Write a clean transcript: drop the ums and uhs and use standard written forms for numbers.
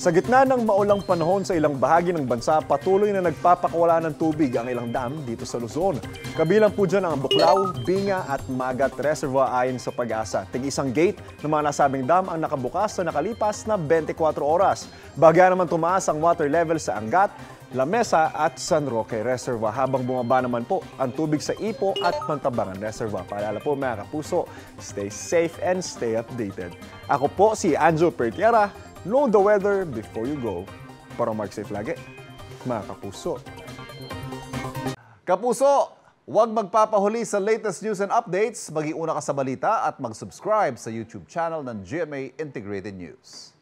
Sa gitna ng maulang panahon sa ilang bahagi ng bansa, patuloy na nagpapakawala ng tubig ang ilang dam dito sa Luzon. Kabilang po dyan ang Buklaw, Binga at Magat Reservoir ayon sa Pag-asa. Tig-isang gate ng mga nasabing dam ang nakabukas sa nakalipas na 24 oras. Bagya naman tumaas ang water level sa Angat, La Mesa at San Roque Reservoir habang bumaba naman po ang tubig sa Ipo at Mantabangan Reservoir. Paalala po mga kapuso, stay safe and stay updated. Ako po si Anjo Pertiera. Know the weather before you go. Para mark safe lagi, mga kapuso. Kapuso, huwag magpapahuli sa latest news and updates. Mag-iuna ka sa balita at mag-subscribe sa YouTube channel ng GMA Integrated News.